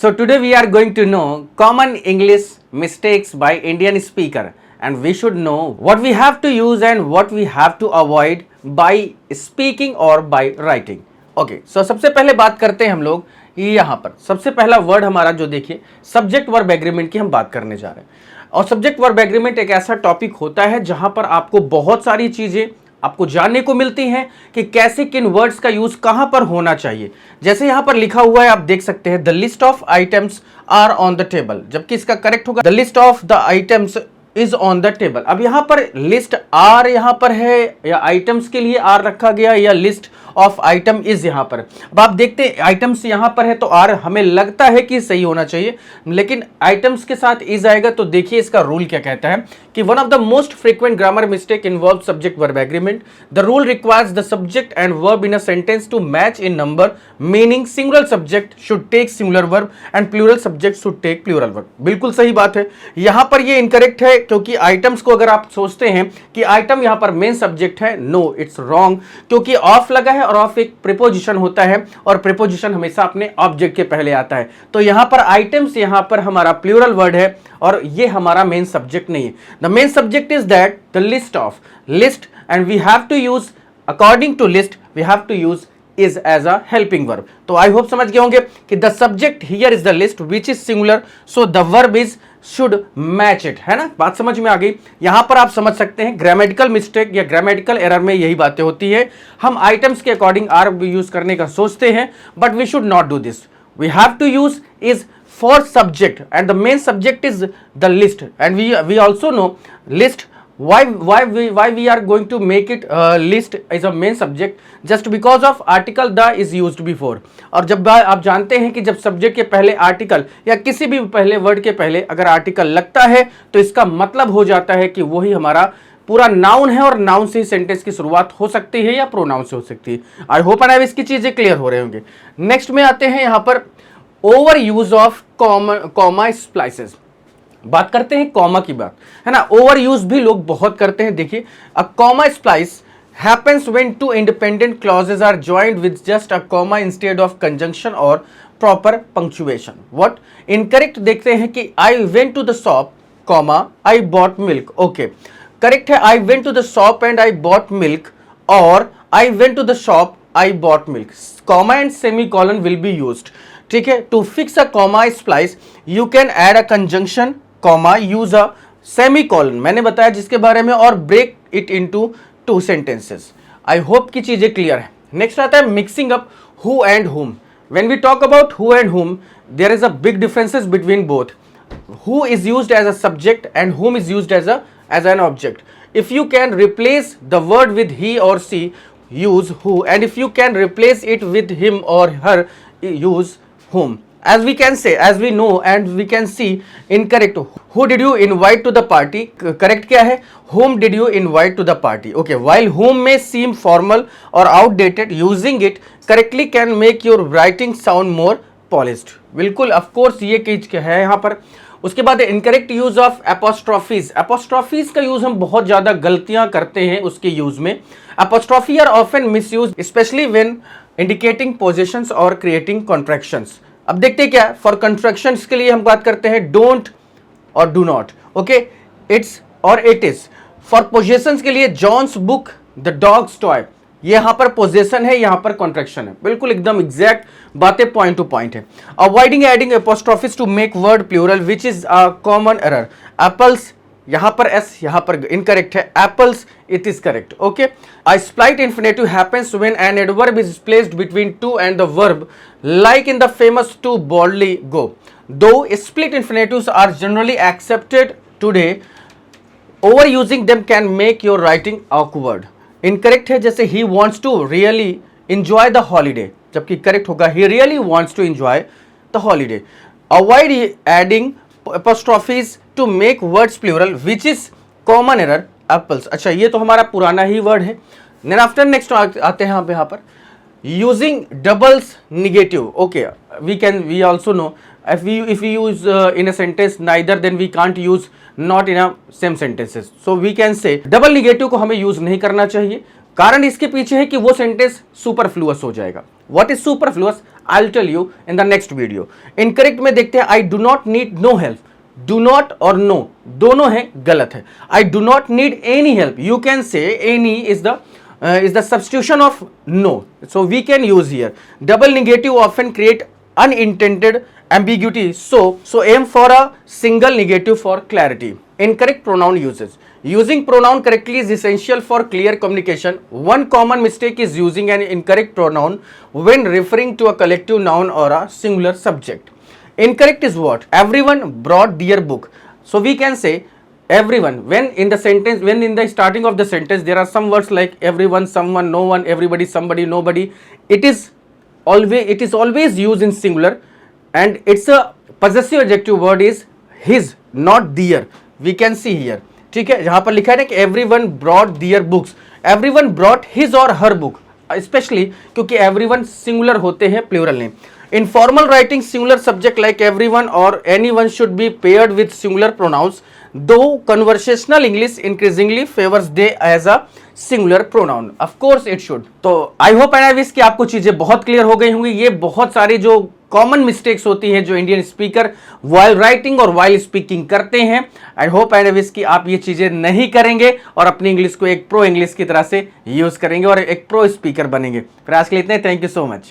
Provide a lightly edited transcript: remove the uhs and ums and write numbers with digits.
So today we are going to know common English mistakes by Indian speaker, and we should know what we have to use and what we have to avoid by speaking or by writing. Okay, so सबसे पहले बात करते हैं हम लोग यहाँ पर सबसे पहला वर्ड हमारा जो देखिए सब्जेक्ट वर्ब एग्रीमेंट की हम बात करने जा रहे हैं। और सब्जेक्ट वर्ब एग्रीमेंट एक ऐसा टॉपिक होता है जहां पर आपको बहुत सारी चीजें आपको जानने को मिलती हैं कि कैसे किन वर्ड्स का यूज कहां पर होना चाहिए। जैसे यहां पर लिखा हुआ है, आप देख सकते हैं the list of items are on the table, जबकि इसका करेक्ट होगा the list of the items is on the table. अब यहां पर लिस्ट आर यहां पर है या आइटम्स के लिए आर रखा गया या लिस्ट ऑफ आइटम इज यहां पर। अब आप देखते हैं आइटम्स यहां पर है तो आर हमें लगता है कि सही होना चाहिए, लेकिन आइटम्स के साथ इज आएगा। तो देखिए इसका रूल क्या कहता है कि one of the most frequent grammar mistake involve subject verb agreement. The rule requires the subject and verb in a sentence to match in number, meaning singular subject should take singular verb and plural subject should take plural verb. बिल्कुल सही बात है, यहां पर ये incorrect है क्योंकि items को अगर आप सोचते हैं कि आइटम यहां पर मेन सब्जेक्ट है, नो इट्स रॉन्ग, क्योंकि ऑफ लगा है और ऑफ एक प्रीपोजिशन होता है और प्रीपोजिशन हमेशा अपने ऑब्जेक्ट के पहले आता है। तो यहां पर आइटम्स यहां पर हमारा प्लूरल वर्ड है और ये हमारा मेन सब्जेक्ट नहीं है। The main subject is that the list of list and we have to use according to list we have to use is as a helping verb। तो आई होप समझ गए होंगे कि the subject here is the list which is singular, so the verb is should match it, है ना। बात समझ में आ गई। यहां पर आप समझ सकते हैं ग्रामेटिकल मिस्टेक या ग्रामेटिकल एरर में यही बातें होती है। हम आइटम्स के अकॉर्डिंग आर यूज करने का सोचते हैं, but we should not do this. We have to use is for subject and the main subject is the list, and we also know list why we are going to make it list is a main subject just because of article the is used before। और जब आप जानते हैं कि जब subject के पहले article या किसी भी पहले वर्ड के पहले अगर आर्टिकल लगता है तो इसका मतलब हो जाता है कि वही हमारा पूरा नाउन है और नाउन से ही सेंटेंस की शुरुआत हो सकती है या प्रोनाउन से हो सकती है। आई होप एंड इसकी चीजें क्लियर हो रहे होंगे। नेक्स्ट में आते हैं यहां पर over use of comma splices. बात करते हैं कॉमा की बात, है ना। ओवर यूज भी लोग बहुत करते हैं। देखिए a comma splice happens when two independent clauses are joined with just a comma instead of conjunction और प्रॉपर पंक्चुएशन। व्हाट इनकरेक्ट देखते हैं कि I went to the shop comma I bought milk. Okay, correct है I went to the shop and I bought milk, और I went to the shop I bought milk. Comma and semicolon will be used. ठीक है, to fix a comma splice you can add a conjunction comma use a semicolon, मैंने बताया जिसके बारे में, और break it into two sentences. I hope की चीजें क्लियर है। नेक्स्ट आता है mixing up who and whom. When we talk about who and whom there is a big differences between both. Who is used as a subject and whom is used as an object. If you can replace the word with he और सी use who, and if you can replace it with him or her use whom। as we can say, as we know and we can see incorrect। who did you invite to the party, correct क्या है whom did you invite to the party। okay, while whom may seem formal or outdated, using it correctly can make your writing sound more polished। बिल्कुल of course ये चीज क्या है यहाँ पर। उसके बाद इनकरेक्ट यूज ऑफ एपोस्ट्रोफीज। एपोस्ट्रोफीज का यूज हम बहुत ज्यादा गलतियां करते हैं उसके यूज में। Apostrophe are often misuse especially when indicating positions और क्रिएटिंग कॉन्ट्रैक्शंस। अब देखते हैं क्या फॉर कॉन्ट्रैक्शंस के लिए हम बात करते हैं डोंट और डू नॉट। ओके, इट्स और इट इज। फॉर पोजीशंस के लिए John's book the dog's toy, यहां पर पोजेशन है, यहां पर कॉन्ट्रैक्शन है। बिल्कुल एकदम एग्जैक्ट बातें पॉइंट टू पॉइंट है। Avoiding adding apostrophes to make word plural which is a common error. Apples यहां पर एस यहां पर इनकरेक्ट है, apples it is correct. Okay, a split infinitive happens when an adverb is placed between to and the verb, like in the famous to boldly go. Though split infinitives are generally accepted today, overusing them can make your writing awkward। Incorrect है, जैसे he wants to really enjoy the holiday, जबकि correct होगा he really wants to enjoy the holiday. Avoid adding apostrophes to make words plural which is common error. Apples, अच्छा ये तो हमारा पुराना ही वर्ड है। देन आफ्टर नेक्स्ट आते हैं यहाँ पर using doubles negative. Okay, we also know if we use in a sentence neither, then we can't use not in a same sentences, so we can say double negative को हमें use नहीं करना चाहिए। कारण इसके पीछे है कि वो सेंटेंस सुपरफ्लुअस हो जाएगा। What is superfluous? I'll tell you in the next video. Incorrect में देखते हैं, I do not need no help. Do not और no दोनों है, गलत है. I do not need any help. You can say any is the substitution of no. So we can use here. Double negative often create unintended ambiguity. So aim for a single negative for clarity. Incorrect pronoun uses. Using pronoun correctly is essential for clear communication. One common mistake is using an incorrect pronoun when referring to a collective noun or a singular subject. Incorrect is what? Everyone brought their book. So we can say everyone when in the sentence, when in the starting of the sentence there are some words like everyone, someone, no one, everybody, somebody, nobody. It is always used in singular, and it's a possessive adjective word is his, not their. We can see here. ठीक है, जहां पर लिखा है ना कि everyone brought their books, everyone brought his or her book, specially क्योंकि everyone singular होते हैं, प्लूरल नहीं. In formal writing, singular subject like everyone or anyone should be paired with singular pronouns, though conversational English increasingly favors they as a singular pronoun. Of course it should. तो I hope and I wish कि आपको चीजें बहुत clear हो गई होंगी. ये बहुत सारी जो कॉमन मिस्टेक्स होती हैं जो इंडियन स्पीकर वाइल राइटिंग और वाइल स्पीकिंग करते हैं, आई होप एंड विश कि आप ये चीजें नहीं करेंगे और अपनी इंग्लिश को एक प्रो इंग्लिश की तरह से यूज करेंगे और एक प्रो स्पीकर बनेंगे. फिर आज के लिए इतना ही. Thank you so much.